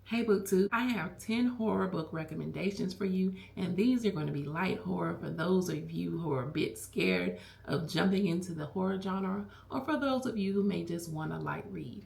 Hey Booktube, I have 10 horror book recommendations for you, and these are going to be light horror for those of you who are a bit scared of jumping into the horror genre, or for those of you who may just want a light read.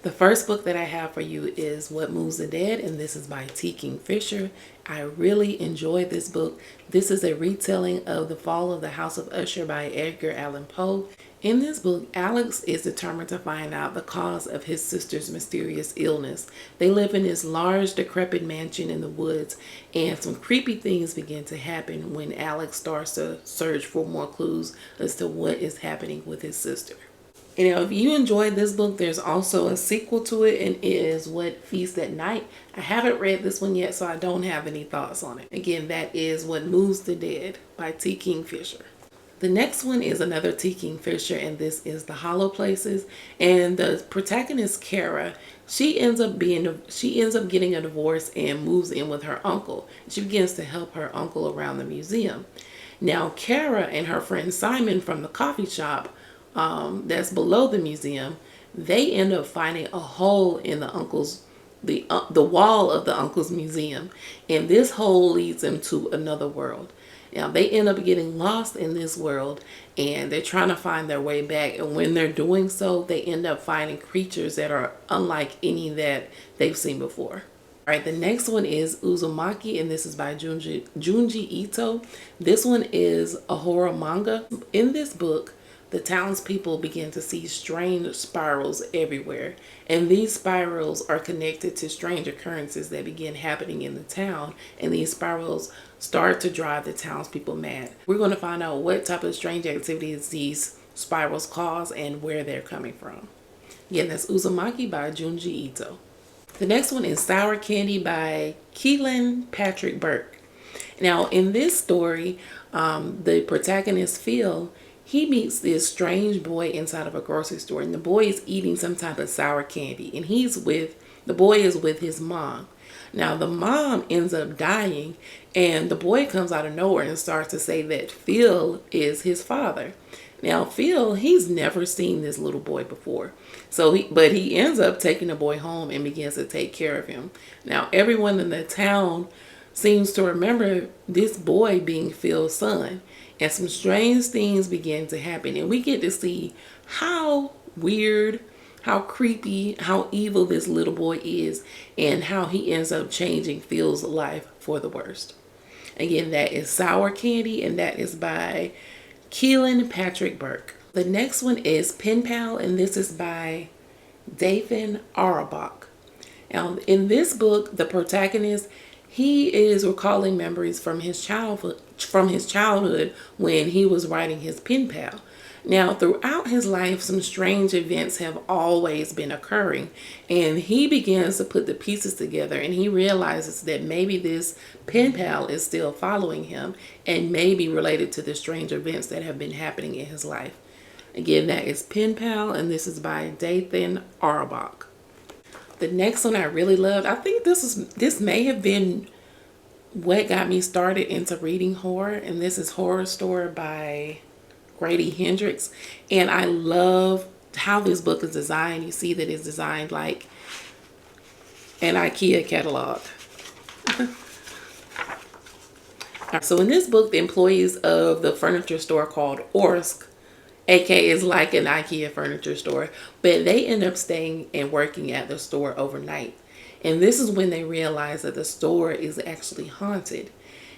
The first book that I have for you is What Moves the Dead, and this is by T. Kingfisher. I really enjoyed this book. This is a retelling of The Fall of the House of Usher by Edgar Allan Poe. In this book, Alex is determined to find out the cause of his sister's mysterious illness. They live in this large, decrepit mansion in the woods, and some creepy things begin to happen when Alex starts to search for more clues as to what is happening with his sister. If you enjoyed this book, there's also a sequel to it, and it is What Feasts at Night. I haven't read this one yet, so I don't have any thoughts on it. Again, that is What Moves the Dead by T. Kingfisher. The next one is another T. Kingfisher, and this is The Hollow Places. And the protagonist, Kara, she ends up getting a divorce and moves in with her uncle. She begins to help her uncle around the museum. Now, Kara and her friend Simon from the coffee shop that's below the museum, they end up finding a hole in the wall of the uncle's museum, and this hole leads them to another world. Now they end up getting lost in this world, and they're trying to find their way back, and when they're doing so, they end up finding creatures that are unlike any that they've seen before. All right, the next one is Uzumaki, and this is by Junji Ito. This one is a horror manga. In this book, the townspeople begin to see strange spirals everywhere, and these spirals are connected to strange occurrences that begin happening in the town, and these spirals start to drive the townspeople mad. We're going to find out what type of strange activities these spirals cause and where they're coming from. Again, that's Uzumaki by Junji Ito. The next one is Sour Candy by Keelan Patrick Burke. Now, in this story, the protagonist, Phil, he meets this strange boy inside of a grocery store, and the boy is eating some type of sour candy, and the boy is with his mom. Now the mom ends up dying, and the boy comes out of nowhere and starts to say that Phil is his father. Now Phil, he's never seen this little boy before, but he ends up taking the boy home and begins to take care of him. Now everyone in the town seems to remember this boy being Phil's son, and some strange things begin to happen, and we get to see how weird, how creepy, how evil this little boy is, and how he ends up changing Phil's life for the worst. Again, that is Sour Candy, and that is by Keelan Patrick Burke. The next one is Penpal, and this is by Dathan Auerbach. Now, in this book, the protagonist, he is recalling memories from his childhood when he was writing his pen pal. Now, throughout his life, some strange events have always been occurring, and he begins to put the pieces together, and he realizes that maybe this pen pal is still following him and may be related to the strange events that have been happening in his life. Again, that is Pen Pal, and this is by Dathan Auerbach. The next one I really loved, I think this may have been what got me started into reading horror, and this is Horrorstor by Grady Hendrix. And I love how this book is designed. You see that it's designed like an IKEA catalog. So in this book, the employees of the furniture store called Orsk, aka is like an IKEA furniture store, but they end up staying and working at the store overnight. And this is when they realize that the store is actually haunted.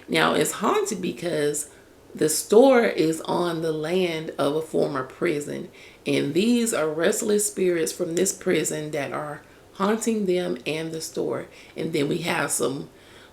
Now, it's haunted because the store is on the land of a former prison, and these are restless spirits from this prison that are haunting them and the store. And then we have some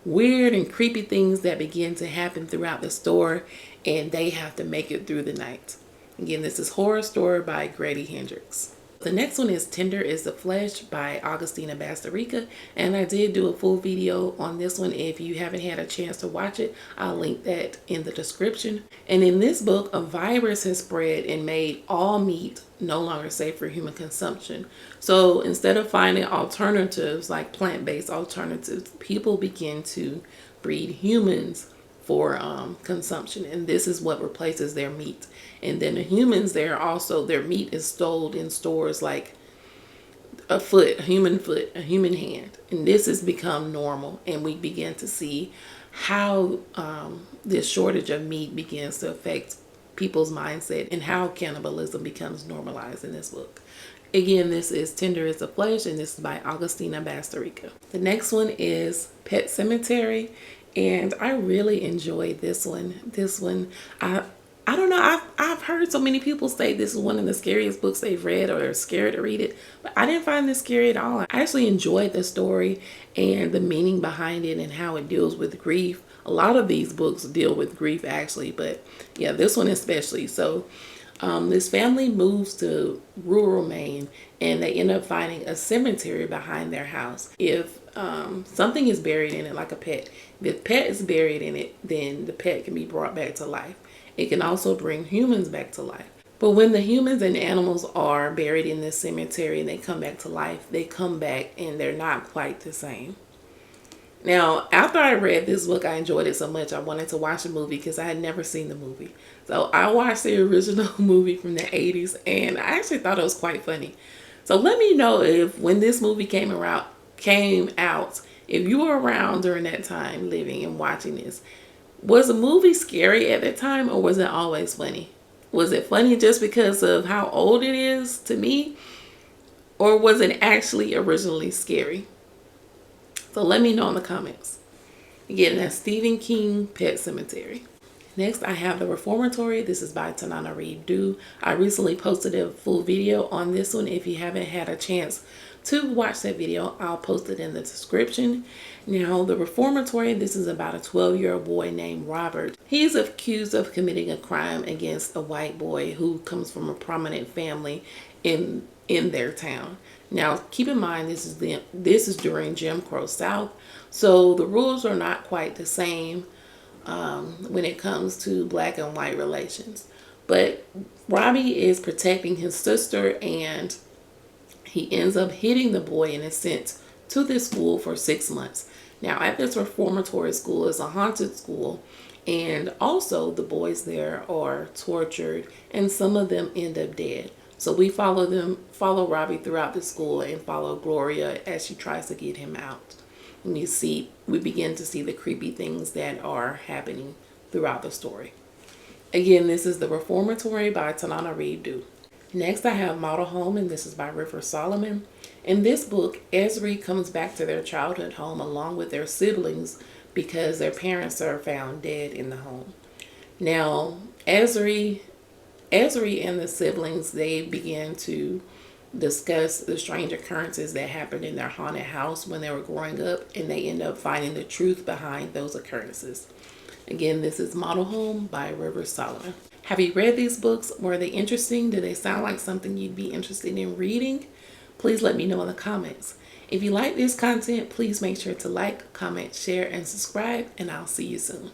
weird and creepy things that begin to happen throughout the store, and they have to make it through the night. Again, this is Horrorstor by Grady Hendrix. The next one is Tender is the Flesh by Agustina Bazterrica, and I did do a full video on this one. If you haven't had a chance to watch it, I'll link that in the description. And in this book, a virus has spread and made all meat no longer safe for human consumption. So instead of finding alternatives like plant-based alternatives, people begin to breed humans for consumption, and this is what replaces their meat. And then the humans, they're also, their meat is stored in stores like a human foot, a human hand, and this has become normal. And we begin to see how this shortage of meat begins to affect people's mindset and how cannibalism becomes normalized in this book. Again, this is Tender as a Flesh, and this is by Agustina Bazterrica. The next one is Pet Sematary, and I really enjoyed this one. I don't know, I've heard so many people say this is one of the scariest books they've read or are scared to read it, but I didn't find this scary at all. I actually enjoyed the story and the meaning behind it and how it deals with grief. A lot of these books deal with grief actually, but yeah, this one especially. So this family moves to rural Maine, and they end up finding a cemetery behind their house. If something is buried in it, like a pet, if the pet is buried in it, then the pet can be brought back to life. It can also bring humans back to life. But when the humans and animals are buried in this cemetery and they come back to life, they come back and they're not quite the same. Now, after I read this book, I enjoyed it so much I wanted to watch the movie because I had never seen the movie. So I watched the original movie from the 80s, and I actually thought it was quite funny. So let me know if when this movie came out, if you were around during that time living and watching this, was the movie scary at that time, or was it always funny? Was it funny just because of how old it is to me, or was it actually originally scary? So let me know in the comments. Again, that's Stephen King, Pet Sematary. Next, I have The Reformatory. This is by Tananarive. I recently posted a full video on this one. If you haven't had a chance to watch that video, I'll post it in the description. Now, The Reformatory, this is about a 12-year-old boy named Robert. He's accused of committing a crime against a white boy who comes from a prominent family in their town. Now, keep in mind, this is during Jim Crow South, so the rules are not quite the same when it comes to black and white relations. But Robbie is protecting his sister, and he ends up hitting the boy and is sent to this school for 6 months. Now, at this reformatory school is a haunted school, and also the boys there are tortured, and some of them end up dead. So we follow Robbie throughout the school and follow Gloria as she tries to get him out. And we begin to see the creepy things that are happening throughout the story. Again, this is The Reformatory by Tananarive. Next, I have Model Home, and this is by River Solomon. In this book, Ezri comes back to their childhood home along with their siblings because their parents are found dead in the home. Now, Ezri and the siblings, they begin to discuss the strange occurrences that happened in their haunted house when they were growing up, and they end up finding the truth behind those occurrences. Again, this is Model Home by River Solomon. Have you read these books? Were they interesting? Do they sound like something you'd be interested in reading? Please let me know in the comments. If you like this content, please make sure to like, comment, share, and subscribe, and I'll see you soon.